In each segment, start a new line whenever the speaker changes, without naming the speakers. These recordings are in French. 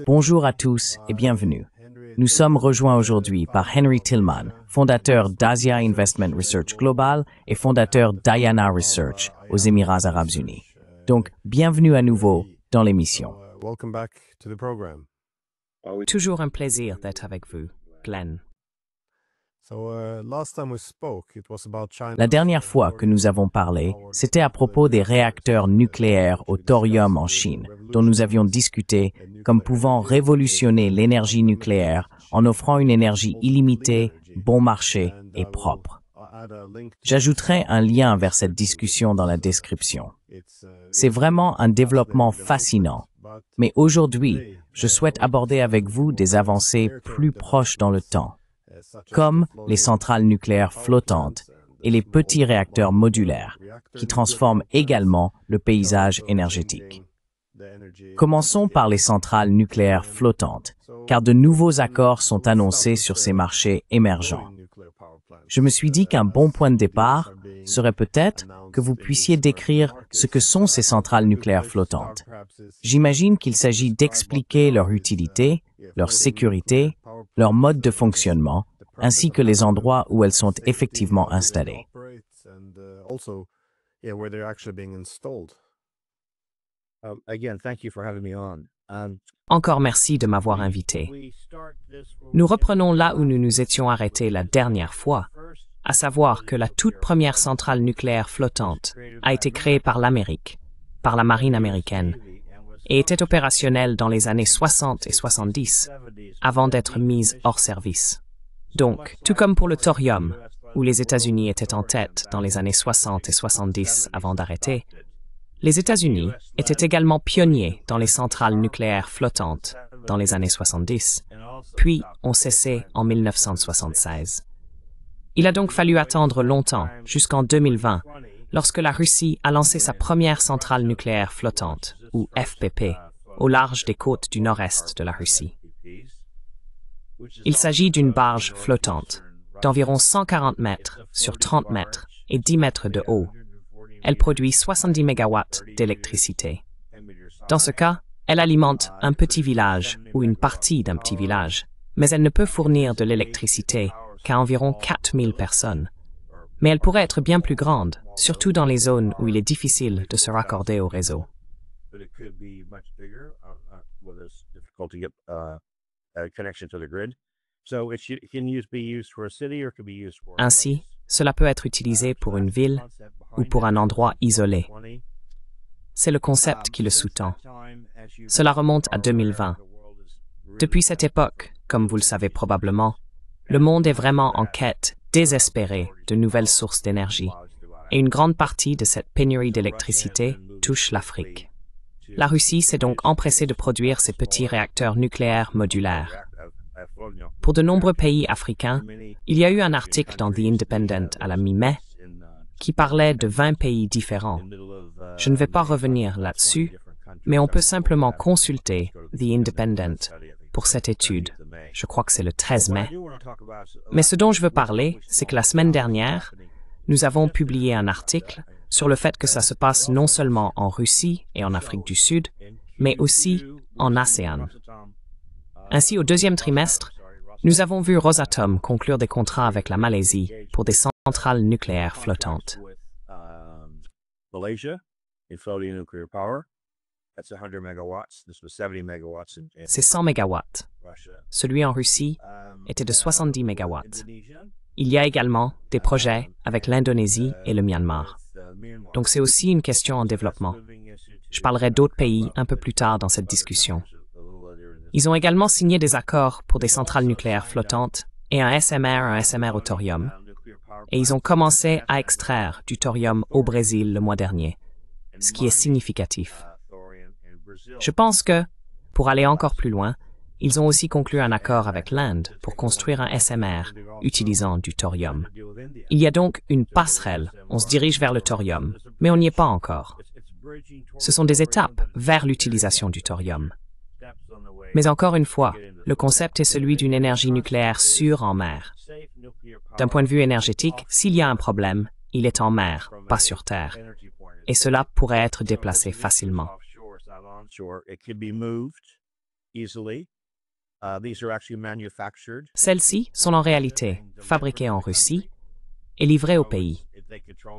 Bonjour à tous et bienvenue. Nous sommes rejoints aujourd'hui par Henry Tillman, fondateur d'Asia Investment Research Global et fondateur d'Ayana Research aux Émirats Arabes Unis. Donc, bienvenue à nouveau dans l'émission.
Toujours un plaisir d'être avec vous, Glenn.
La dernière fois que nous avons parlé, c'était à propos des réacteurs nucléaires au thorium en Chine, dont nous avions discuté comme pouvant révolutionner l'énergie nucléaire en offrant une énergie illimitée, bon marché et propre. J'ajouterai un lien vers cette discussion dans la description. C'est vraiment un développement fascinant, mais aujourd'hui, je souhaite aborder avec vous des avancées plus proches dans le temps, comme les centrales nucléaires flottantes et les petits réacteurs modulaires, qui transforment également le paysage énergétique. Commençons par les centrales nucléaires flottantes, car de nouveaux accords sont annoncés sur ces marchés émergents. Je me suis dit qu'un bon point de départ serait peut-être que vous puissiez décrire ce que sont ces centrales nucléaires flottantes. J'imagine qu'il s'agit d'expliquer leur utilité, leur sécurité, leur mode de fonctionnement, ainsi que les endroits où elles sont effectivement installées.
Encore merci de m'avoir invité. Nous reprenons là où nous nous étions arrêtés la dernière fois, à savoir que la toute première centrale nucléaire flottante a été créée par l'Amérique, par la marine américaine, et était opérationnelle dans les années 60 et 70, avant d'être mise hors service. Donc, tout comme pour le thorium, où les États-Unis étaient en tête dans les années 60 et 70 avant d'arrêter, les États-Unis étaient également pionniers dans les centrales nucléaires flottantes dans les années 70, puis ont cessé en 1976. Il a donc fallu attendre longtemps, jusqu'en 2020, lorsque la Russie a lancé sa première centrale nucléaire flottante, ou FPP, au large des côtes du nord-est de la Russie. Il s'agit d'une barge flottante, d'environ 140 mètres sur 30 mètres et 10 mètres de haut. Elle produit 70 MW d'électricité. Dans ce cas, elle alimente un petit village ou une partie d'un petit village, mais elle ne peut fournir de l'électricité qu'à environ 4000 personnes. Mais elle pourrait être bien plus grande, surtout dans les zones où il est difficile de se raccorder au réseau. Ainsi, cela peut être utilisé pour une ville ou pour un endroit isolé. C'est le concept qui le sous-tend. Cela remonte à 2020. Depuis cette époque, comme vous le savez probablement, le monde est vraiment en quête désespérée de nouvelles sources d'énergie, et une grande partie de cette pénurie d'électricité touche l'Afrique. La Russie s'est donc empressée de produire ces petits réacteurs nucléaires modulaires. Pour de nombreux pays africains, il y a eu un article dans The Independent à la mi-mai qui parlait de 20 pays différents. Je ne vais pas revenir là-dessus, mais on peut simplement consulter The Independent pour cette étude. Je crois que c'est le 13 mai. Mais ce dont je veux parler, c'est que la semaine dernière, nous avons publié un article sur le fait que ça se passe non seulement en Russie et en Afrique du Sud, mais aussi en ASEAN. Ainsi, au deuxième trimestre, nous avons vu Rosatom conclure des contrats avec la Malaisie pour des centrales nucléaires flottantes. C'est 100 MW. Celui en Russie était de 70 MW. Il y a également des projets avec l'Indonésie et le Myanmar. Donc c'est aussi une question en développement. Je parlerai d'autres pays un peu plus tard dans cette discussion. Ils ont également signé des accords pour des centrales nucléaires flottantes et un SMR au thorium. Et ils ont commencé à extraire du thorium au Brésil le mois dernier, ce qui est significatif. Je pense que, pour aller encore plus loin, ils ont aussi conclu un accord avec l'Inde pour construire un SMR utilisant du thorium. Il y a donc une passerelle, on se dirige vers le thorium, mais on n'y est pas encore. Ce sont des étapes vers l'utilisation du thorium. Mais encore une fois, le concept est celui d'une énergie nucléaire sûre en mer. D'un point de vue énergétique, s'il y a un problème, il est en mer, pas sur Terre. Et cela pourrait être déplacé facilement. Celles-ci sont en réalité fabriquées en Russie et livrées au pays.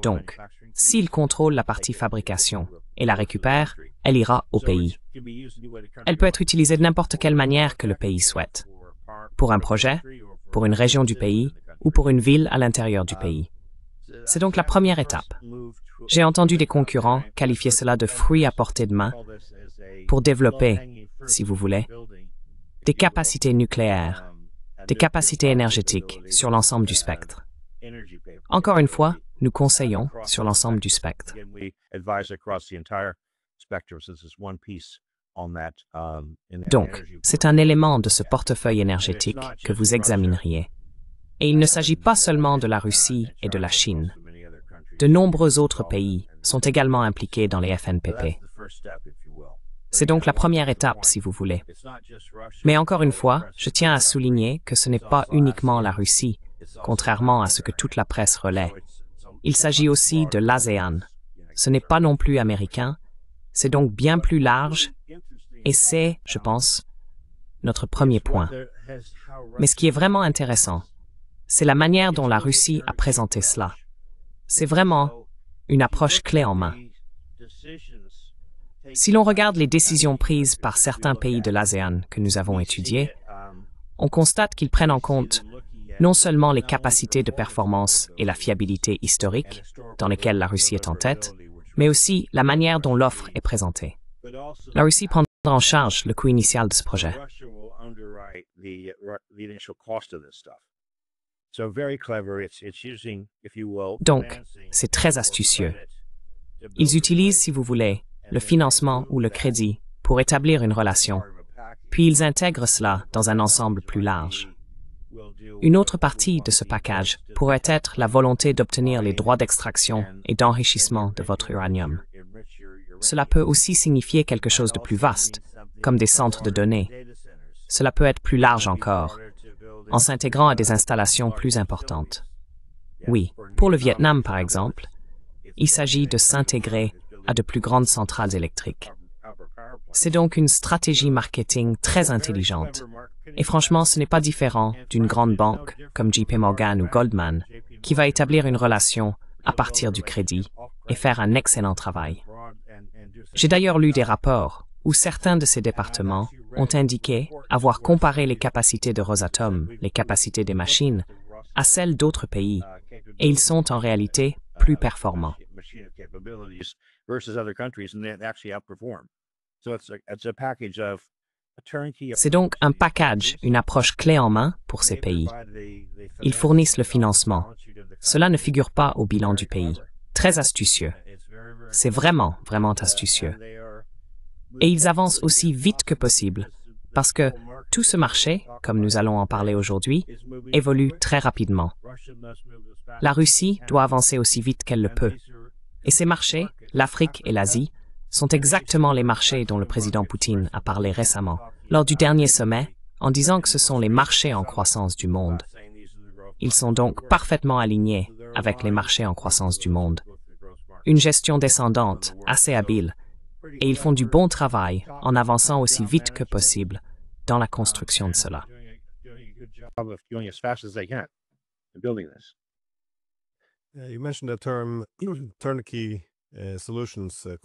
Donc, s'il contrôle la partie fabrication et la récupère, elle ira au pays. Elle peut être utilisée de n'importe quelle manière que le pays souhaite. Pour un projet, pour une région du pays ou pour une ville à l'intérieur du pays. C'est donc la première étape. J'ai entendu des concurrents qualifier cela de fruit à portée de main pour développer, si vous voulez, des capacités nucléaires, des capacités énergétiques sur l'ensemble du spectre. Encore une fois, nous conseillons sur l'ensemble du spectre. Donc, c'est un élément de ce portefeuille énergétique que vous examineriez. Et il ne s'agit pas seulement de la Russie et de la Chine. De nombreux autres pays sont également impliqués dans les FNPP. C'est donc la première étape, si vous voulez. Mais encore une fois, je tiens à souligner que ce n'est pas uniquement la Russie, contrairement à ce que toute la presse relaie. Il s'agit aussi de l'ASEAN. Ce n'est pas non plus américain, c'est donc bien plus large, et c'est, je pense, notre premier point. Mais ce qui est vraiment intéressant, c'est la manière dont la Russie a présenté cela. C'est vraiment une approche clé en main. Si l'on regarde les décisions prises par certains pays de l'ASEAN que nous avons étudiés, on constate qu'ils prennent en compte non seulement les capacités de performance et la fiabilité historique, dans lesquelles la Russie est en tête, mais aussi la manière dont l'offre est présentée. La Russie prendra en charge le coût initial de ce projet. Donc, c'est très astucieux. Ils utilisent, si vous voulez, le financement ou le crédit pour établir une relation, puis ils intègrent cela dans un ensemble plus large. Une autre partie de ce package pourrait être la volonté d'obtenir les droits d'extraction et d'enrichissement de votre uranium. Cela peut aussi signifier quelque chose de plus vaste, comme des centres de données. Cela peut être plus large encore, en s'intégrant à des installations plus importantes. Oui, pour le Vietnam par exemple, il s'agit de s'intégrer à de plus grandes centrales électriques. C'est donc une stratégie marketing très intelligente. Et franchement, ce n'est pas différent d'une grande banque comme JP Morgan ou Goldman qui va établir une relation à partir du crédit et faire un excellent travail. J'ai d'ailleurs lu des rapports où certains de ces départements ont indiqué avoir comparé les capacités de Rosatom, les capacités des machines, à celles d'autres pays, et ils sont en réalité plus performants. C'est donc un package, une approche clé en main pour ces pays. Ils fournissent le financement. Cela ne figure pas au bilan du pays. Très astucieux. C'est vraiment, vraiment astucieux. Et ils avancent aussi vite que possible, parce que tout ce marché, comme nous allons en parler aujourd'hui, évolue très rapidement. La Russie doit avancer aussi vite qu'elle le peut. Et ces marchés, l'Afrique et l'Asie, sont exactement les marchés dont le président Poutine a parlé récemment, lors du dernier sommet, en disant que ce sont les marchés en croissance du monde. Ils sont donc parfaitement alignés avec les marchés en croissance du monde. Une gestion descendante, assez habile, et ils font du bon travail en avançant aussi vite que possible dans la construction de cela.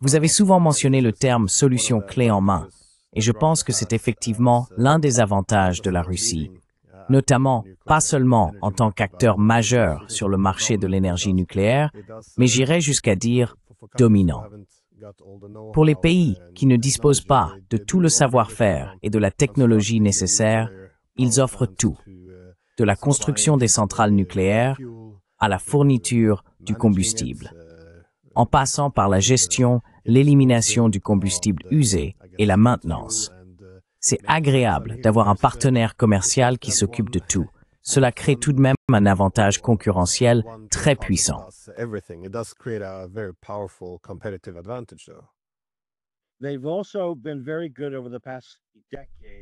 Vous avez souvent mentionné le terme « solution clé en main », et je pense que c'est effectivement l'un des avantages de la Russie, notamment pas seulement en tant qu'acteur majeur sur le marché de l'énergie nucléaire, mais j'irais jusqu'à dire dominant. Pour les pays qui ne disposent pas de tout le savoir-faire et de la technologie nécessaire, ils offrent tout, de la construction des centrales nucléaires à la fourniture du combustible, en passant par la gestion, l'élimination du combustible usé et la maintenance. C'est agréable d'avoir un partenaire commercial qui s'occupe de tout. Cela crée tout de même un avantage concurrentiel très puissant.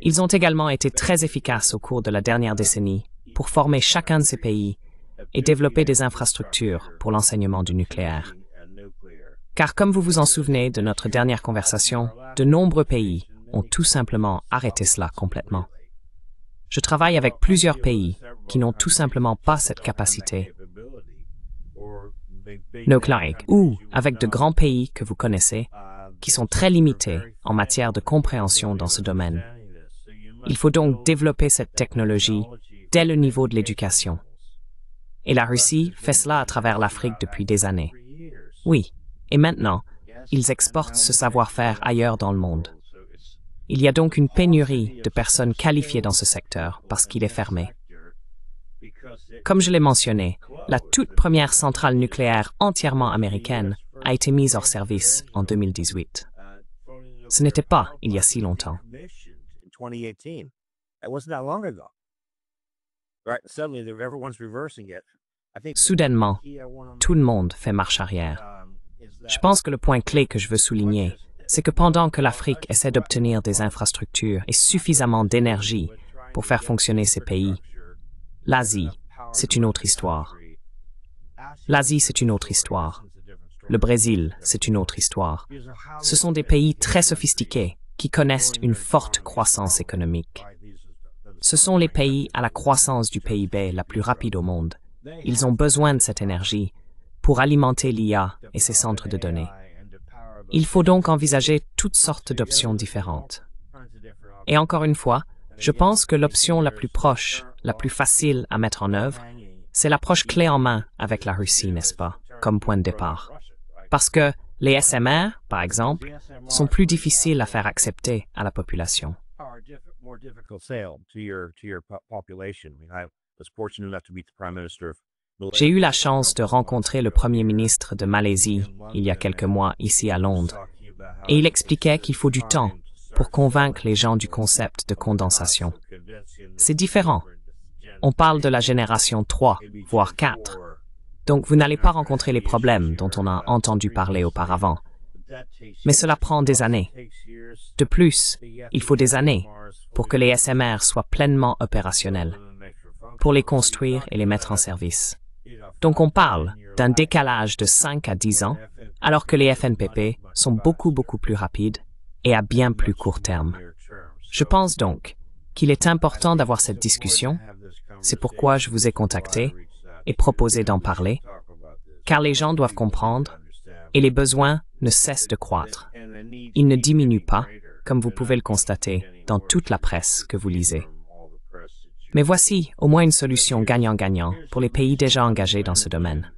Ils ont également été très efficaces au cours de la dernière décennie pour former chacun de ces pays et développer des infrastructures pour l'enseignement du nucléaire. Car comme vous vous en souvenez de notre dernière conversation, de nombreux pays ont tout simplement arrêté cela complètement. Je travaille avec plusieurs pays qui n'ont tout simplement pas cette capacité nucléaire ou avec de grands pays que vous connaissez qui sont très limités en matière de compréhension dans ce domaine. Il faut donc développer cette technologie dès le niveau de l'éducation. Et la Russie fait cela à travers l'Afrique depuis des années. Oui, et maintenant, ils exportent ce savoir-faire ailleurs dans le monde. Il y a donc une pénurie de personnes qualifiées dans ce secteur parce qu'il est fermé. Comme je l'ai mentionné, la toute première centrale nucléaire entièrement américaine a été mise hors service en 2018. Ce n'était pas il y a si longtemps. Soudainement, tout le monde fait marche arrière. Je pense que le point clé que je veux souligner, c'est que pendant que l'Afrique essaie d'obtenir des infrastructures et suffisamment d'énergie pour faire fonctionner ses pays, l'Asie, c'est une autre histoire. L'Asie, c'est une autre histoire. Le Brésil, c'est une autre histoire. Ce sont des pays très sophistiqués qui connaissent une forte croissance économique. Ce sont les pays à la croissance du PIB la plus rapide au monde. Ils ont besoin de cette énergie pour alimenter l'IA et ses centres de données. Il faut donc envisager toutes sortes d'options différentes. Et encore une fois, je pense que l'option la plus proche, la plus facile à mettre en œuvre, c'est l'approche clé en main avec la Russie, n'est-ce pas, comme point de départ. Parce que les SMR, par exemple, sont plus difficiles à faire accepter à la population. J'ai eu la chance de rencontrer le Premier ministre de Malaisie il y a quelques mois ici à Londres, et il expliquait qu'il faut du temps pour convaincre les gens du concept de condensation. C'est différent. On parle de la génération 3, voire 4. Donc vous n'allez pas rencontrer les problèmes dont on a entendu parler auparavant. Mais cela prend des années. De plus, il faut des années pour que les SMR soient pleinement opérationnels, pour les construire et les mettre en service. Donc on parle d'un décalage de 5 à 10 ans, alors que les FNPP sont beaucoup plus rapides et à bien plus court terme. Je pense donc qu'il est important d'avoir cette discussion. C'est pourquoi je vous ai contacté et proposé d'en parler, car les gens doivent comprendre et les besoins ne cessent de croître. Ils ne diminuent pas, comme vous pouvez le constater dans toute la presse que vous lisez. Mais voici au moins une solution gagnant-gagnant pour les pays déjà engagés dans ce domaine.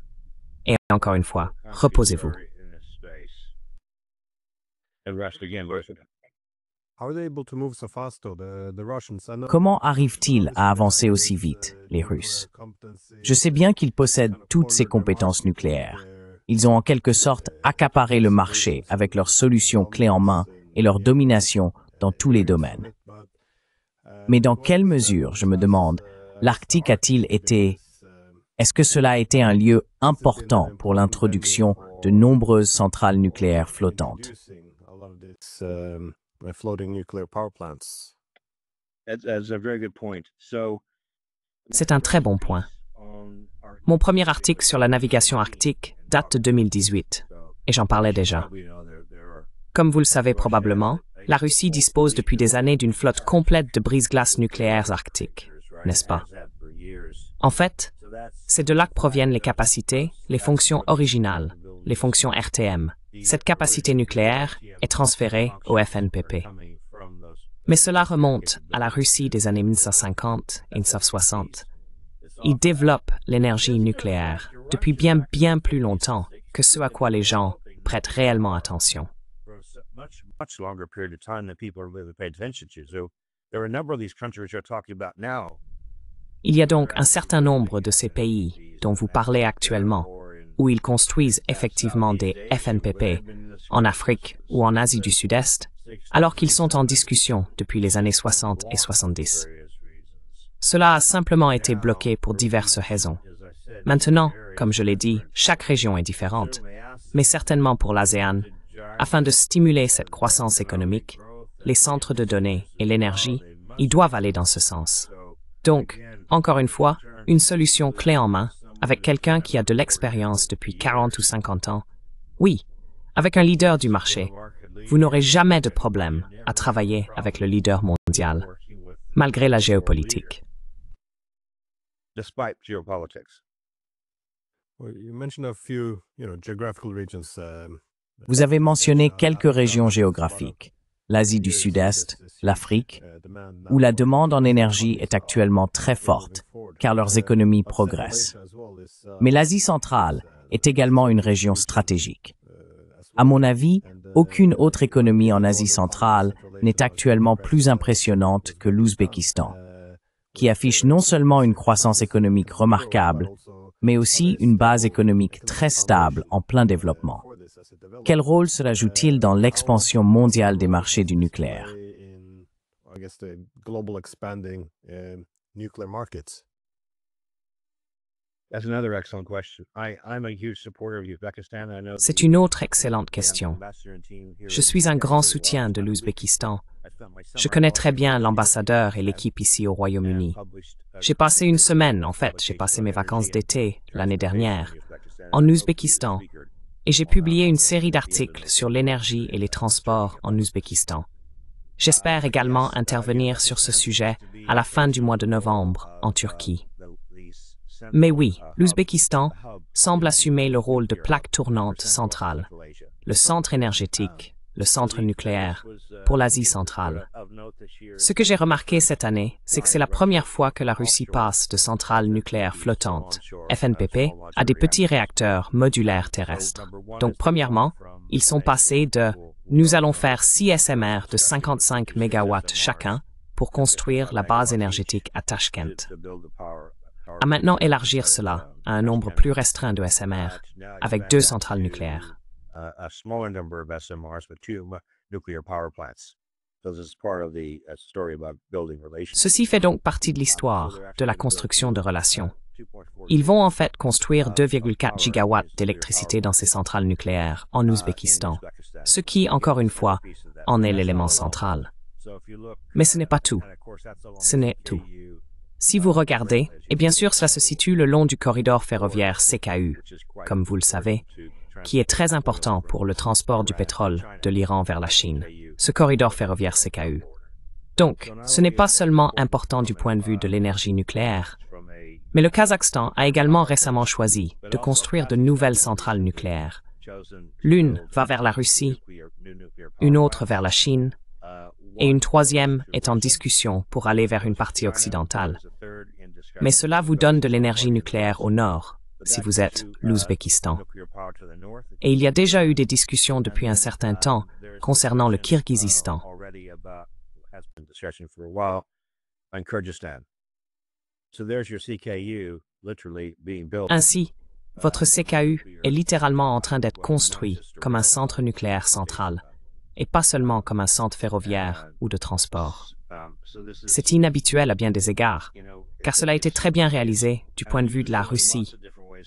Et encore une fois, reposez-vous.
Comment arrivent-ils à avancer aussi vite, les Russes? Je sais bien qu'ils possèdent toutes ces compétences nucléaires. Ils ont en quelque sorte accaparé le marché avec leurs solutions clés en main et leur domination dans tous les domaines. Mais dans quelle mesure, je me demande, l'Arctique a-t-il été... Est-ce que cela a été un lieu important pour l'introduction de nombreuses centrales nucléaires flottantes?
C'est un très bon point. Mon premier article sur la navigation arctique date de 2018, et j'en parlais déjà. Comme vous le savez probablement, la Russie dispose depuis des années d'une flotte complète de brise-glaces nucléaires arctiques, n'est-ce pas? En fait, c'est de là que proviennent les capacités, les fonctions originales, les fonctions RTM. Cette capacité nucléaire est transférée au FNPP. Mais cela remonte à la Russie des années 1950 et 1960. Ils développent l'énergie nucléaire depuis bien plus longtemps que ce à quoi les gens prêtent réellement attention. Il y a donc un certain nombre de ces pays dont vous parlez actuellement, où ils construisent effectivement des FNPP en Afrique ou en Asie du Sud-Est, alors qu'ils sont en discussion depuis les années 60 et 70. Cela a simplement été bloqué pour diverses raisons. Maintenant, comme je l'ai dit, chaque région est différente, mais certainement pour l'ASEAN, afin de stimuler cette croissance économique, les centres de données et l'énergie, ils doivent aller dans ce sens. Donc, encore une fois, une solution clé en main, avec quelqu'un qui a de l'expérience depuis 40 ou 50 ans, oui, Avec un leader du marché, vous n'aurez jamais de problème à travailler avec le leader mondial, malgré la géopolitique.
Vous avez mentionné quelques régions géographiques, l'Asie du Sud-Est, l'Afrique, où la demande en énergie est actuellement très forte, car leurs économies progressent. Mais l'Asie centrale est également une région stratégique. À mon avis, aucune autre économie en Asie centrale n'est actuellement plus impressionnante que l'Ouzbékistan, qui affiche non seulement une croissance économique remarquable, mais aussi une base économique très stable en plein développement. Quel rôle cela joue-t-il dans l'expansion mondiale des marchés du nucléaire?
C'est une autre excellente question. Je suis un grand soutien de l'Ouzbékistan. Je connais très bien l'ambassadeur et l'équipe ici au Royaume-Uni. J'ai passé une semaine, j'ai passé mes vacances d'été l'année dernière, en Ouzbékistan, et j'ai publié une série d'articles sur l'énergie et les transports en Ouzbékistan. J'espère également intervenir sur ce sujet à la fin du mois de novembre en Turquie. Mais oui, l'Ouzbékistan semble assumer le rôle de plaque tournante centrale, le centre énergétique, le centre nucléaire, pour l'Asie centrale. Ce que j'ai remarqué cette année, c'est que c'est la première fois que la Russie passe de centrales nucléaires flottantes, FNPP, à des petits réacteurs modulaires terrestres. Donc, premièrement, ils sont passés de « nous allons faire 6 SMR de 55 MW chacun pour construire la base énergétique à Tashkent » à maintenant élargir cela à un nombre plus restreint de SMR, avec 2 centrales nucléaires. Ceci fait donc partie de l'histoire de la construction de relations. Ils vont en fait construire 2,4 gigawatts d'électricité dans ces centrales nucléaires en Ouzbékistan, ce qui, encore une fois, en est l'élément central. Mais ce n'est pas tout. Ce n'est tout. Si vous regardez, et bien sûr cela se situe le long du corridor ferroviaire CKU, comme vous le savez, qui est très important pour le transport du pétrole de l'Iran vers la Chine, ce corridor ferroviaire CKU. Donc, ce n'est pas seulement important du point de vue de l'énergie nucléaire, mais le Kazakhstan a également récemment choisi de construire de nouvelles centrales nucléaires. L'une va vers la Russie, une autre vers la Chine, et une troisième est en discussion pour aller vers une partie occidentale. Mais cela vous donne de l'énergie nucléaire au nord, si vous êtes l'Ouzbékistan. Et il y a déjà eu des discussions depuis un certain temps concernant le Kirghizistan. Ainsi, votre CKU est littéralement en train d'être construit comme un centre nucléaire central, et pas seulement comme un centre ferroviaire ou de transport. C'est inhabituel à bien des égards, car cela a été très bien réalisé du point de vue de la Russie,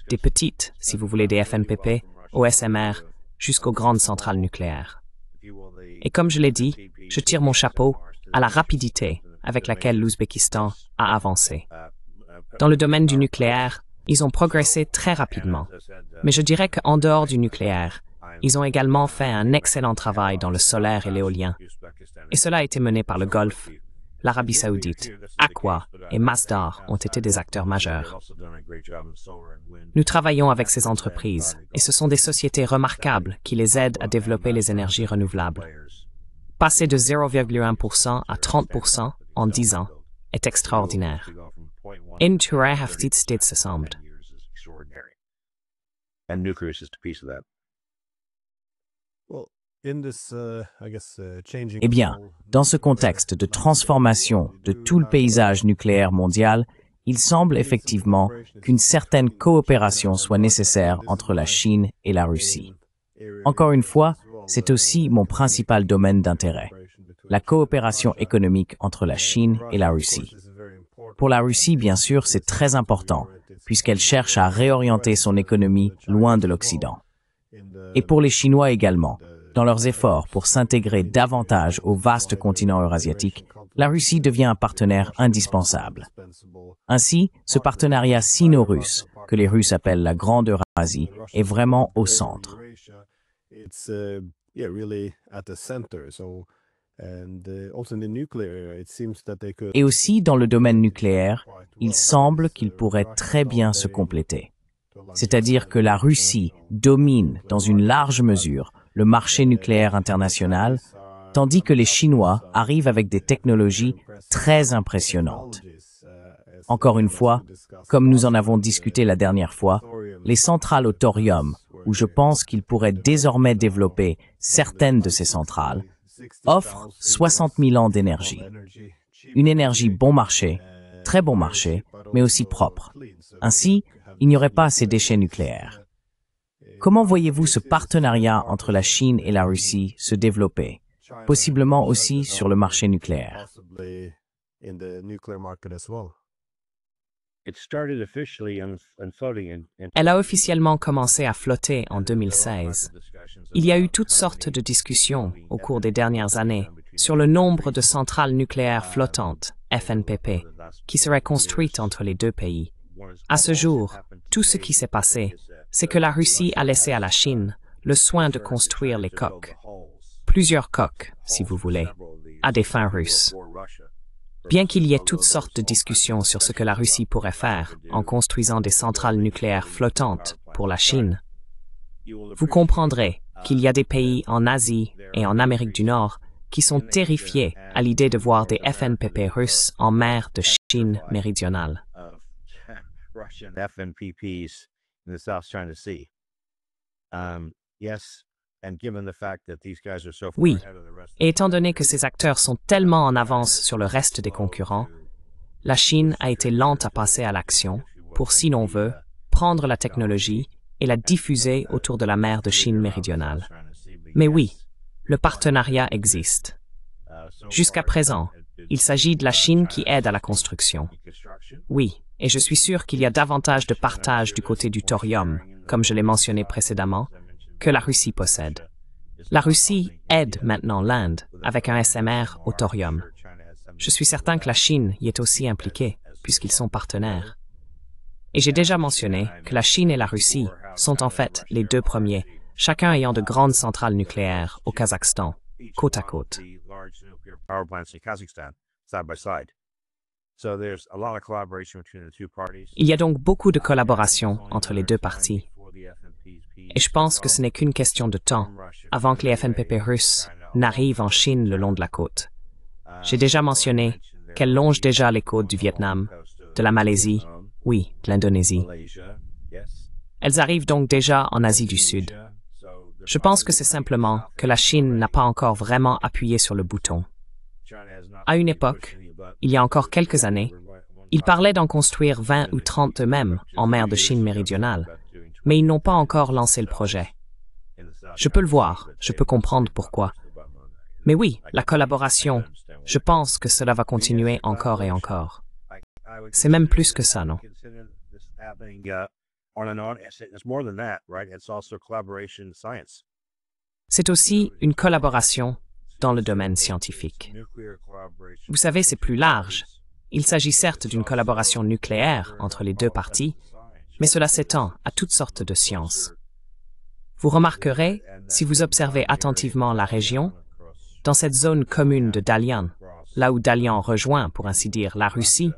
des petites, si vous voulez, des FNPP, au SMR, jusqu'aux grandes centrales nucléaires. Et comme je l'ai dit, je tire mon chapeau à la rapidité avec laquelle l'Ouzbékistan a avancé. Dans le domaine du nucléaire, ils ont progressé très rapidement, mais je dirais qu'en dehors du nucléaire, ils ont également fait un excellent travail dans le solaire et l'éolien. Et cela a été mené par le Golfe, l'Arabie Saoudite, Aqua et Masdar ont été des acteurs majeurs. Nous travaillons avec ces entreprises et ce sont des sociétés remarquables qui les aident à développer les énergies renouvelables. Passer de 0,1% à 30% en 10 ans est extraordinaire. In Turai Haftit State Sassamd.
Eh bien, dans ce contexte de transformation de tout le paysage nucléaire mondial, il semble effectivement qu'une certaine coopération soit nécessaire entre la Chine et la Russie. Encore une fois, c'est aussi mon principal domaine d'intérêt, la coopération économique entre la Chine et la Russie. Pour la Russie, bien sûr, c'est très important, puisqu'elle cherche à réorienter son économie loin de l'Occident. Et pour les Chinois également, dans leurs efforts pour s'intégrer davantage au vaste continent eurasiatique, la Russie devient un partenaire indispensable. Ainsi, ce partenariat sino-russe, que les Russes appellent la Grande Eurasie, est vraiment au centre. Et aussi, dans le domaine nucléaire, il semble qu'ils pourraient très bien se compléter. C'est-à-dire que la Russie domine dans une large mesure le marché nucléaire international, tandis que les Chinois arrivent avec des technologies très impressionnantes. Encore une fois, comme nous en avons discuté la dernière fois, les centrales au thorium, où je pense qu'ils pourraient désormais développer certaines de ces centrales, offrent 60 000 ans d'énergie. Une énergie bon marché, très bon marché, mais aussi propre. Ainsi, il n'y aurait pas ces déchets nucléaires. Comment voyez-vous ce partenariat entre la Chine et la Russie se développer, possiblement aussi sur le marché nucléaire?
Elle a officiellement commencé à flotter en 2016. Il y a eu toutes sortes de discussions au cours des dernières années sur le nombre de centrales nucléaires flottantes, FNPP, qui seraient construites entre les deux pays. À ce jour, tout ce qui s'est passé, c'est que la Russie a laissé à la Chine le soin de construire les coques. Plusieurs coques, si vous voulez, à des fins russes. Bien qu'il y ait toutes sortes de discussions sur ce que la Russie pourrait faire en construisant des centrales nucléaires flottantes pour la Chine, vous comprendrez qu'il y a des pays en Asie et en Amérique du Nord qui sont terrifiés à l'idée de voir des FNPP russes en mer de Chine méridionale. Oui, et étant donné que ces acteurs sont tellement en avance sur le reste des concurrents, la Chine a été lente à passer à l'action pour, si l'on veut, prendre la technologie et la diffuser autour de la mer de Chine méridionale. Mais oui, le partenariat existe. Jusqu'à présent, il s'agit de la Chine qui aide à la construction. Oui, et je suis sûr qu'il y a davantage de partage du côté du thorium, comme je l'ai mentionné précédemment, que la Russie possède. La Russie aide maintenant l'Inde avec un SMR au thorium. Je suis certain que la Chine y est aussi impliquée, puisqu'ils sont partenaires. Et j'ai déjà mentionné que la Chine et la Russie sont en fait les deux premiers, chacun ayant de grandes centrales nucléaires au Kazakhstan, côte à côte. Il y a donc beaucoup de collaboration entre les deux parties. Et je pense que ce n'est qu'une question de temps avant que les FNPP russes n'arrivent en Chine le long de la côte. J'ai déjà mentionné qu'elles longent déjà les côtes du Vietnam, de la Malaisie, oui, de l'Indonésie. Elles arrivent donc déjà en Asie du Sud. Je pense que c'est simplement que la Chine n'a pas encore vraiment appuyé sur le bouton. À une époque, il y a encore quelques années, ils parlaient d'en construire 20 ou 30 eux-mêmes en mer de Chine méridionale, mais ils n'ont pas encore lancé le projet. Je peux le voir, je peux comprendre pourquoi. Mais oui, la collaboration, je pense que cela va continuer encore et encore. C'est même plus que ça, non? C'est aussi une collaboration dans le domaine scientifique. Vous savez, c'est plus large. Il s'agit certes d'une collaboration nucléaire entre les deux parties, mais cela s'étend à toutes sortes de sciences. Vous remarquerez, si vous observez attentivement la région, dans cette zone commune de Dalian, là où Dalian rejoint, pour ainsi dire, la Russie,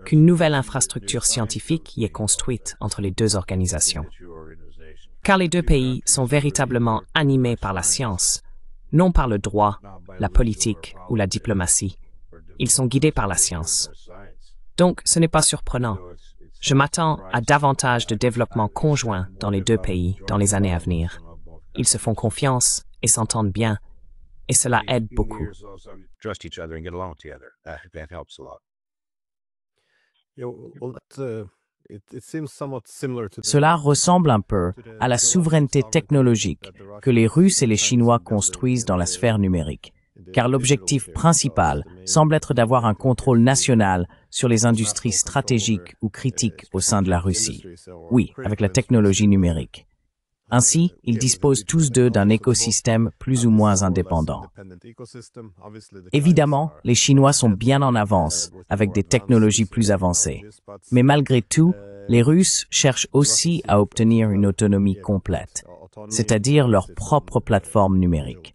qu'une nouvelle infrastructure scientifique y est construite entre les deux organisations. Car les deux pays sont véritablement animés par la science, non par le droit, la politique ou la diplomatie. Ils sont guidés par la science. Donc, ce n'est pas surprenant. Je m'attends à davantage de développement conjoint dans les deux pays dans les années à venir. Ils se font confiance et s'entendent bien, et cela aide beaucoup.
Cela ressemble un peu à la souveraineté technologique que les Russes et les Chinois construisent dans la sphère numérique, car l'objectif principal semble être d'avoir un contrôle national sur les industries stratégiques ou critiques au sein de la Russie. Oui, avec la technologie numérique. Ainsi, ils disposent tous deux d'un écosystème plus ou moins indépendant. Évidemment, les Chinois sont bien en avance avec des technologies plus avancées. Mais malgré tout, les Russes cherchent aussi à obtenir une autonomie complète, c'est-à-dire leur propre plateforme numérique.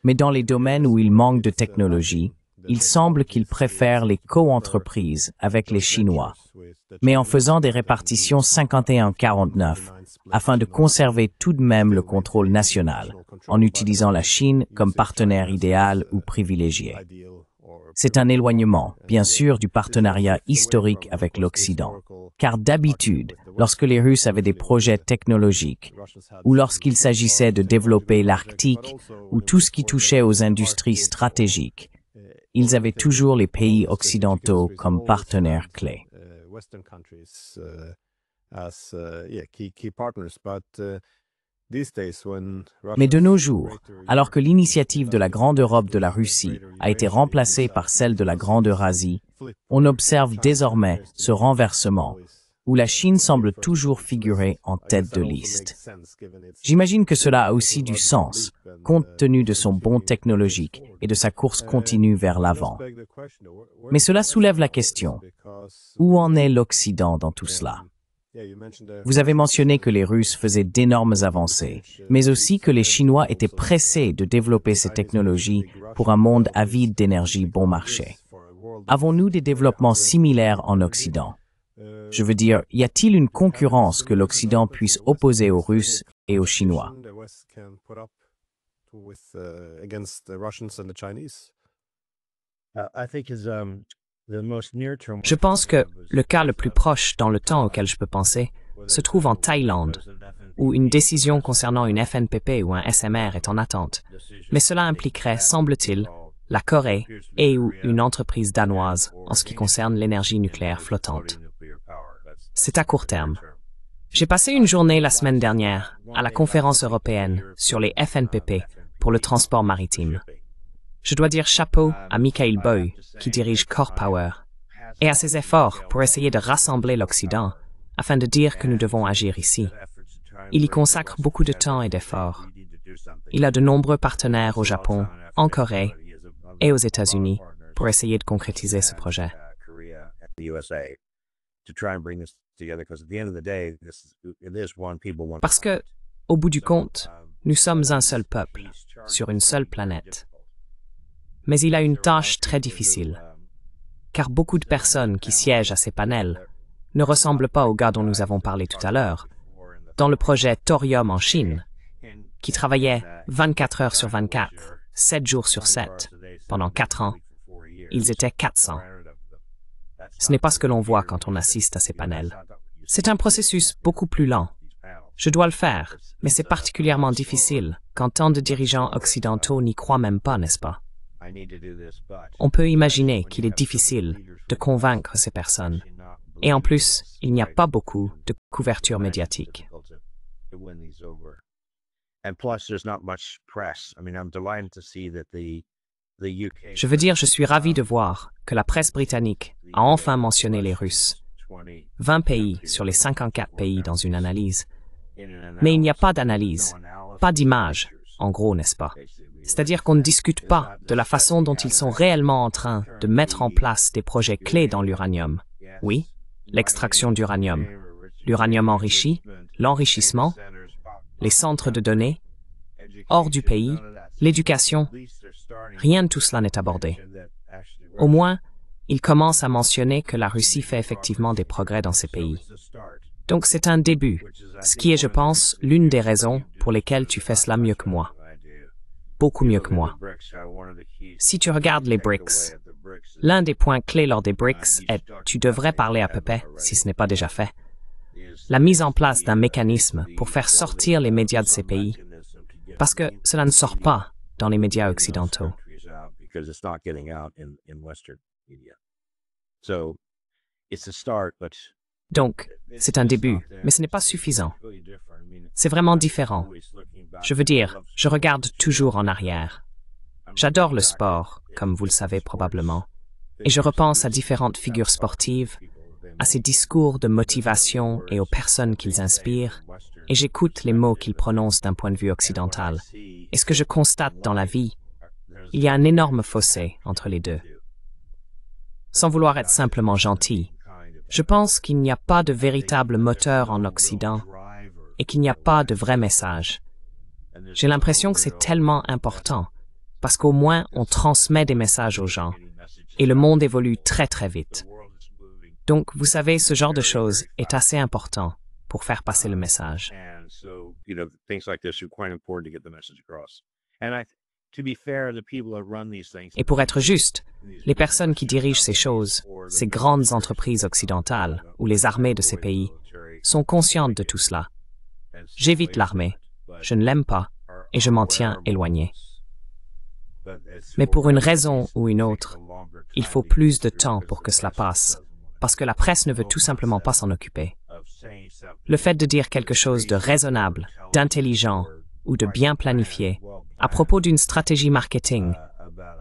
Mais dans les domaines où il manque de technologie, il semble qu'ils préfèrent les co-entreprises avec les Chinois, mais en faisant des répartitions 51-49, afin de conserver tout de même le contrôle national, en utilisant la Chine comme partenaire idéal ou privilégié. C'est un éloignement, bien sûr, du partenariat historique avec l'Occident, car d'habitude, lorsque les Russes avaient des projets technologiques, ou lorsqu'il s'agissait de développer l'Arctique, ou tout ce qui touchait aux industries stratégiques, ils avaient toujours les pays occidentaux comme partenaires clés. Mais de nos jours, alors que l'initiative de la Grande Europe de la Russie a été remplacée par celle de la Grande Eurasie, on observe désormais ce renversement, où la Chine semble toujours figurer en tête de liste. J'imagine que cela a aussi du sens, compte tenu de son bond technologique et de sa course continue vers l'avant. Mais cela soulève la question, où en est l'Occident dans tout cela? Vous avez mentionné que les Russes faisaient d'énormes avancées, mais aussi que les Chinois étaient pressés de développer ces technologies pour un monde avide d'énergie bon marché. Avons-nous des développements similaires en Occident? Je veux dire, y a-t-il une concurrence que l'Occident puisse opposer aux Russes et aux Chinois?
Je pense que le cas le plus proche dans le temps auquel je peux penser se trouve en Thaïlande, où une décision concernant une FNPP ou un SMR est en attente. Mais cela impliquerait, semble-t-il, la Corée et ou une entreprise danoise en ce qui concerne l'énergie nucléaire flottante. C'est à court terme. J'ai passé une journée la semaine dernière à la conférence européenne sur les FNPP pour le transport maritime. Je dois dire chapeau à Michael Boy, qui dirige Core Power, et à ses efforts pour essayer de rassembler l'Occident afin de dire que nous devons agir ici. Il y consacre beaucoup de temps et d'efforts. Il a de nombreux partenaires au Japon, en Corée et aux États-Unis pour essayer de concrétiser ce projet. Parce que, au bout du compte, nous sommes un seul peuple, sur une seule planète. Mais il a une tâche très difficile, car beaucoup de personnes qui siègent à ces panels ne ressemblent pas aux gars dont nous avons parlé tout à l'heure, dans le projet Thorium en Chine, qui travaillait 24 heures sur 24, 7 jours sur 7, pendant 4 ans. Ils étaient 400. Ce n'est pas ce que l'on voit quand on assiste à ces panels. C'est un processus beaucoup plus lent. Je dois le faire, mais c'est particulièrement difficile quand tant de dirigeants occidentaux n'y croient même pas, n'est-ce pas? On peut imaginer qu'il est difficile de convaincre ces personnes. Et en plus, il n'y a pas beaucoup de couverture médiatique. Je veux dire, je suis ravi de voir que la presse britannique a enfin mentionné les Russes. 20 pays sur les 54 pays dans une analyse. Mais il n'y a pas d'analyse, pas d'image, en gros, n'est-ce pas? C'est-à-dire qu'on ne discute pas de la façon dont ils sont réellement en train de mettre en place des projets clés dans l'uranium. Oui, l'extraction d'uranium, l'uranium enrichi, l'enrichissement, les centres de données, hors du pays, l'éducation. Rien de tout cela n'est abordé. Au moins, ils commencent à mentionner que la Russie fait effectivement des progrès dans ces pays. Donc c'est un début, ce qui est, je pense, l'une des raisons pour lesquelles tu fais cela mieux que moi. Beaucoup mieux que moi. Si tu regardes les BRICS, l'un des points clés lors des BRICS est, tu devrais parler à peu près, si ce n'est pas déjà fait, la mise en place d'un mécanisme pour faire sortir les médias de ces pays, parce que cela ne sort pas dans les médias occidentaux. Donc, c'est un début, mais ce n'est pas suffisant. C'est vraiment différent. Je veux dire, je regarde toujours en arrière. J'adore le sport, comme vous le savez probablement, et je repense à différentes figures sportives, à ces discours de motivation et aux personnes qu'ils inspirent, et j'écoute les mots qu'ils prononcent d'un point de vue occidental. Et ce que je constate dans la vie, il y a un énorme fossé entre les deux. Sans vouloir être simplement gentil, je pense qu'il n'y a pas de véritable moteur en Occident, et qu'il n'y a pas de vrai message. J'ai l'impression que c'est tellement important, parce qu'au moins on transmet des messages aux gens, et le monde évolue très très vite. Donc, vous savez, ce genre de choses est assez important pour faire passer le message. Et pour être juste, les personnes qui dirigent ces choses, ces grandes entreprises occidentales ou les armées de ces pays, sont conscientes de tout cela. J'évite l'armée, je ne l'aime pas et je m'en tiens éloigné. Mais pour une raison ou une autre, il faut plus de temps pour que cela passe, parce que la presse ne veut tout simplement pas s'en occuper. Le fait de dire quelque chose de raisonnable, d'intelligent ou de bien planifié à propos d'une stratégie marketing,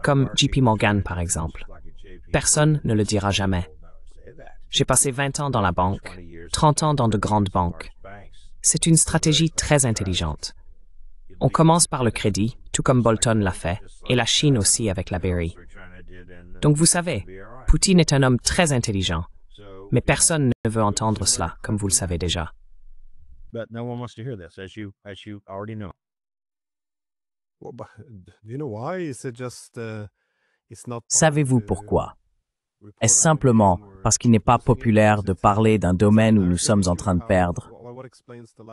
comme JP Morgan par exemple, personne ne le dira jamais. J'ai passé 20 ans dans la banque, 30 ans dans de grandes banques. C'est une stratégie très intelligente. On commence par le crédit, tout comme Bolton l'a fait, et la Chine aussi avec la Berry. Donc vous savez, Poutine est un homme très intelligent, mais personne ne veut entendre cela, comme vous le savez déjà.
Savez-vous pourquoi? Est-ce simplement parce qu'il n'est pas populaire de parler d'un domaine où nous sommes en train de perdre?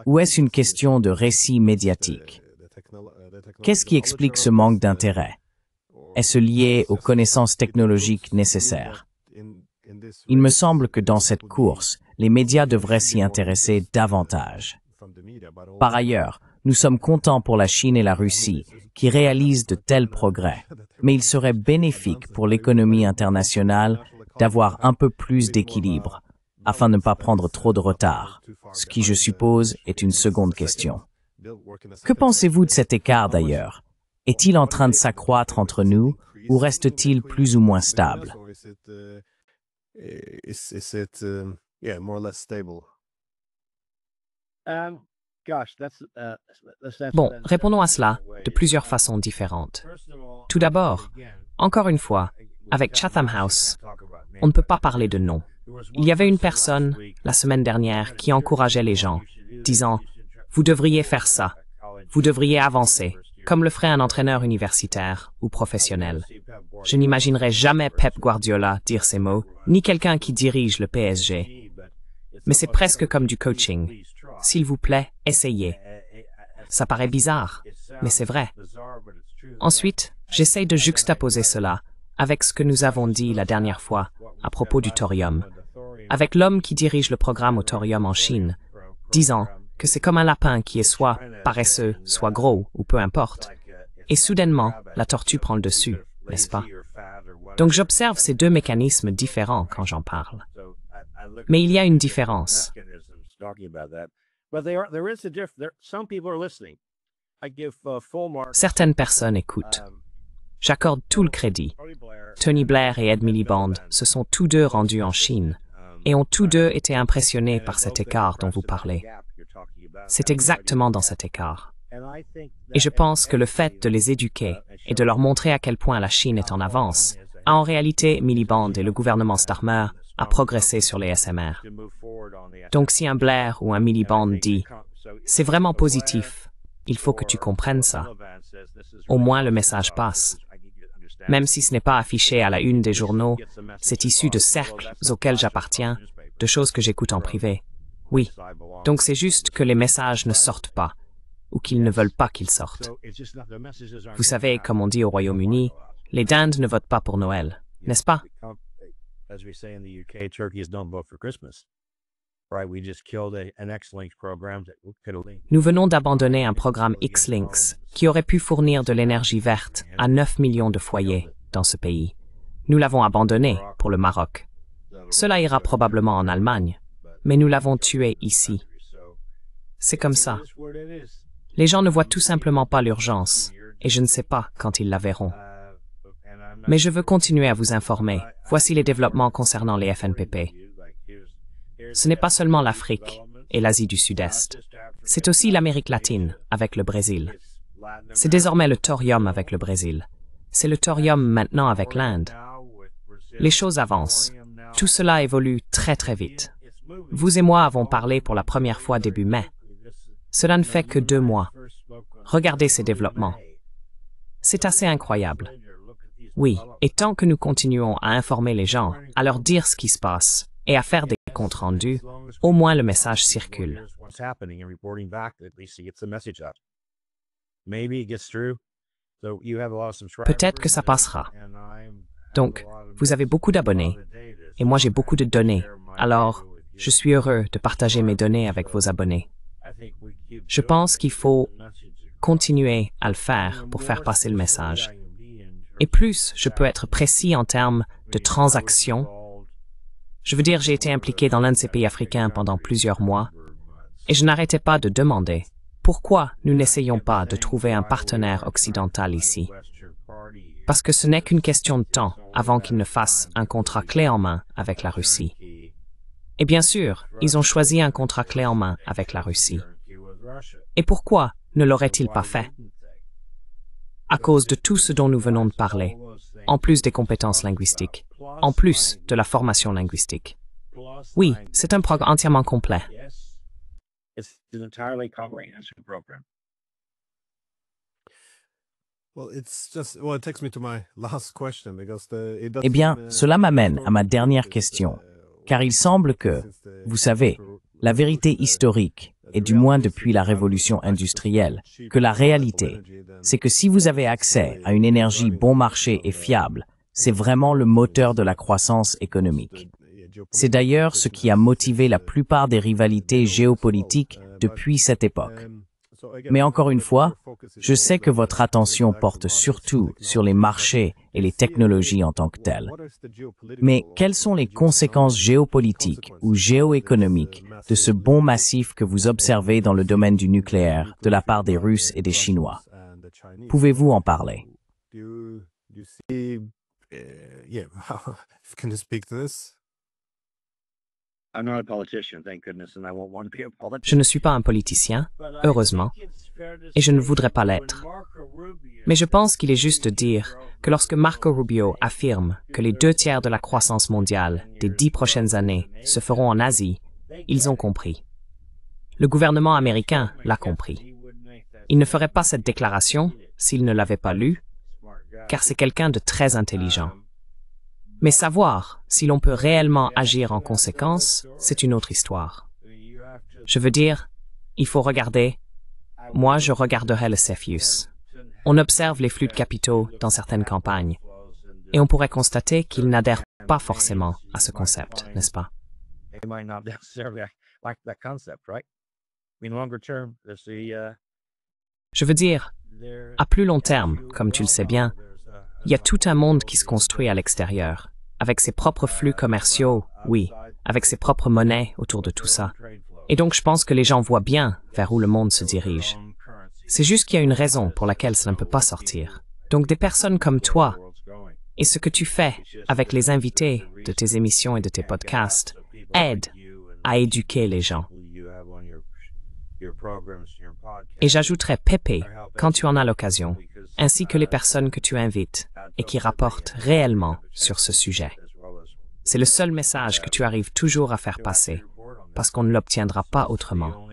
Ou est-ce une question de récit médiatique? Qu'est-ce qui explique ce manque d'intérêt? Est-ce lié aux connaissances technologiques nécessaires? Il me semble que dans cette course, les médias devraient s'y intéresser davantage. Par ailleurs, nous sommes contents pour la Chine et la Russie, qui réalisent de tels progrès, mais il serait bénéfique pour l'économie internationale d'avoir un peu plus d'équilibre, afin de ne pas prendre trop de retard, ce qui, je suppose, est une seconde question. Que pensez-vous de cet écart d'ailleurs? Est-il en train de s'accroître entre nous ou reste-t-il plus ou moins stable?
Bon, répondons à cela de plusieurs façons différentes. Tout d'abord, encore une fois, avec Chatham House, on ne peut pas parler de non. Il y avait une personne, la semaine dernière, qui encourageait les gens, disant « Vous devriez faire ça, vous devriez avancer », comme le ferait un entraîneur universitaire ou professionnel. Je n'imaginerais jamais Pep Guardiola dire ces mots, ni quelqu'un qui dirige le PSG. Mais c'est presque comme du coaching. S'il vous plaît, essayez. Ça paraît bizarre, mais c'est vrai. Ensuite, j'essaye de juxtaposer cela avec ce que nous avons dit la dernière fois à propos du thorium, avec l'homme qui dirige le programme au thorium en Chine, disant que c'est comme un lapin qui est soit paresseux, soit gros, ou peu importe. Et soudainement, la tortue prend le dessus, n'est-ce pas? Donc j'observe ces deux mécanismes différents quand j'en parle. Mais il y a une différence. Certaines personnes écoutent. J'accorde tout le crédit. Tony Blair et Ed Miliband se sont tous deux rendus en Chine et ont tous deux été impressionnés par cet écart dont vous parlez. C'est exactement dans cet écart. Et je pense que le fait de les éduquer et de leur montrer à quel point la Chine est en avance a en réalité Miliband et le gouvernement Starmer à progresser sur les SMR. Donc si un Blair ou un Miliband dit « C'est vraiment positif, il faut que tu comprennes ça », au moins le message passe. Même si ce n'est pas affiché à la une des journaux, c'est issu de cercles auxquels j'appartiens, de choses que j'écoute en privé. Oui, donc c'est juste que les messages ne sortent pas, ou qu'ils ne veulent pas qu'ils sortent. Vous savez, comme on dit au Royaume-Uni, les dindes ne votent pas pour Noël, n'est-ce pas? Nous venons d'abandonner un programme X-Links qui aurait pu fournir de l'énergie verte à 9 millions de foyers dans ce pays. Nous l'avons abandonné pour le Maroc. Cela ira probablement en Allemagne, mais nous l'avons tué ici. C'est comme ça. Les gens ne voient tout simplement pas l'urgence, et je ne sais pas quand ils la verront. Mais je veux continuer à vous informer. Voici les développements concernant les FNPP. Ce n'est pas seulement l'Afrique et l'Asie du Sud-Est. C'est aussi l'Amérique latine avec le Brésil. C'est désormais le thorium avec le Brésil. C'est le thorium maintenant avec l'Inde. Les choses avancent. Tout cela évolue très très vite. Vous et moi avons parlé pour la première fois début mai. Cela ne fait que 2 mois. Regardez ces développements. C'est assez incroyable. Oui, et tant que nous continuons à informer les gens, à leur dire ce qui se passe et à faire des comptes rendus, au moins le message circule. Peut-être que ça passera. Donc, vous avez beaucoup d'abonnés, et moi j'ai beaucoup de données, alors je suis heureux de partager mes données avec vos abonnés. Je pense qu'il faut continuer à le faire pour faire passer le message. Et plus je peux être précis en termes de transactions, je veux dire, j'ai été impliqué dans l'un de ces pays africains pendant plusieurs mois, et je n'arrêtais pas de demander pourquoi nous n'essayons pas de trouver un partenaire occidental ici. Parce que ce n'est qu'une question de temps avant qu'ils ne fassent un contrat clé en main avec la Russie. Et bien sûr, ils ont choisi un contrat clé en main avec la Russie. Et pourquoi ne l'auraient-ils pas fait? À cause de tout ce dont nous venons de parler, en plus des compétences linguistiques, en plus de la formation linguistique. Oui, c'est un programme entièrement complet.
Eh bien, cela m'amène à ma dernière question, car il semble que, vous savez, la vérité historique, et du moins depuis la révolution industrielle, que la réalité, c'est que si vous avez accès à une énergie bon marché et fiable, c'est vraiment le moteur de la croissance économique. C'est d'ailleurs ce qui a motivé la plupart des rivalités géopolitiques depuis cette époque. Mais encore une fois, je sais que votre attention porte surtout sur les marchés et les technologies en tant que telles. Mais quelles sont les conséquences géopolitiques ou géoéconomiques de ce bond massif que vous observez dans le domaine du nucléaire de la part des Russes et des Chinois? Pouvez-vous en parler?
Je ne suis pas un politicien, heureusement, et je ne voudrais pas l'être. Mais je pense qu'il est juste de dire que lorsque Marco Rubio affirme que les 2/3 de la croissance mondiale des 10 prochaines années se feront en Asie, ils ont compris. Le gouvernement américain l'a compris. Il ne ferait pas cette déclaration s'il ne l'avait pas lue, car c'est quelqu'un de très intelligent. Mais savoir si l'on peut réellement agir en conséquence, c'est une autre histoire. Je veux dire, il faut regarder. Moi, je regarderai le CFIUS. On observe les flux de capitaux dans certaines campagnes, et on pourrait constater qu'ils n'adhèrent pas forcément à ce concept, n'est-ce pas? Je veux dire, à plus long terme, comme tu le sais bien, il y a tout un monde qui se construit à l'extérieur, avec ses propres flux commerciaux, oui, avec ses propres monnaies autour de tout ça. Et donc je pense que les gens voient bien vers où le monde se dirige. C'est juste qu'il y a une raison pour laquelle ça ne peut pas sortir. Donc des personnes comme toi, et ce que tu fais avec les invités de tes émissions et de tes podcasts, aident à éduquer les gens. Et j'ajouterai Pepe, quand tu en as l'occasion, ainsi que les personnes que tu invites et qui rapportent réellement sur ce sujet. C'est le seul message que tu arrives toujours à faire passer, parce qu'on ne l'obtiendra pas autrement.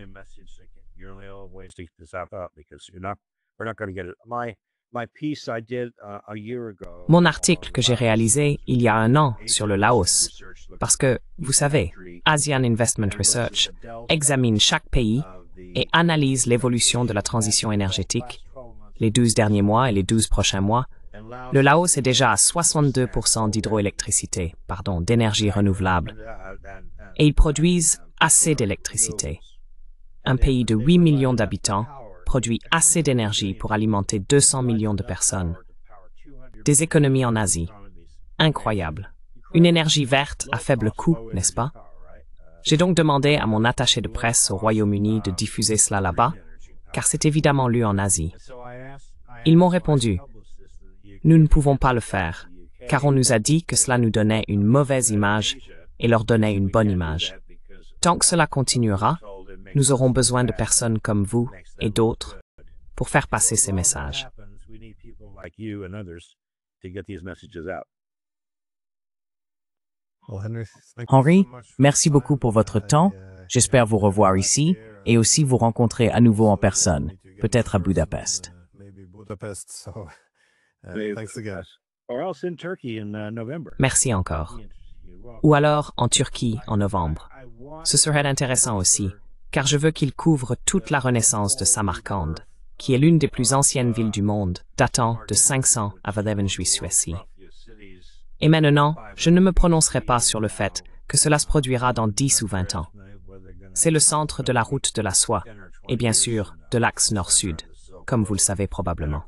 Mon article que j'ai réalisé il y a 1 an sur le Laos, parce que, vous savez, Asian Investment Research examine chaque pays et analyse l'évolution de la transition énergétique, les 12 derniers mois et les 12 prochains mois. Le Laos est déjà à 62% d'énergie renouvelable, et ils produisent assez d'électricité. Un pays de 8 millions d'habitants produit assez d'énergie pour alimenter 200 millions de personnes. Des économies en Asie. Incroyable. Une énergie verte à faible coût, n'est-ce pas? J'ai donc demandé à mon attaché de presse au Royaume-Uni de diffuser cela là-bas, car c'est évidemment lu en Asie. Ils m'ont répondu, « Nous ne pouvons pas le faire, car on nous a dit que cela nous donnait une mauvaise image et leur donnait une bonne image. Tant que cela continuera, nous aurons besoin de personnes comme vous et d'autres pour faire passer ces messages. »
Henry, merci beaucoup pour votre temps. J'espère vous revoir ici. et aussi vous rencontrer à nouveau en personne, peut-être à Budapest.
Merci encore. Ou alors en Turquie en novembre. Ce serait intéressant aussi, car je veux qu'il couvre toute la renaissance de Samarcande, qui est l'une des plus anciennes villes du monde, datant de 500 avant Suècie. Et maintenant, je ne me prononcerai pas sur le fait que cela se produira dans 10 ou 20 ans. C'est le centre de la route de la soie, et bien sûr, de l'axe nord-sud, comme vous le savez probablement.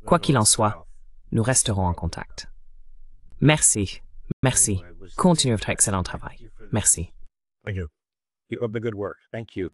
Quoi qu'il en soit, nous resterons en contact. Merci. Merci. Continuez votre excellent travail. Merci.
Keep up the good work. Thank you.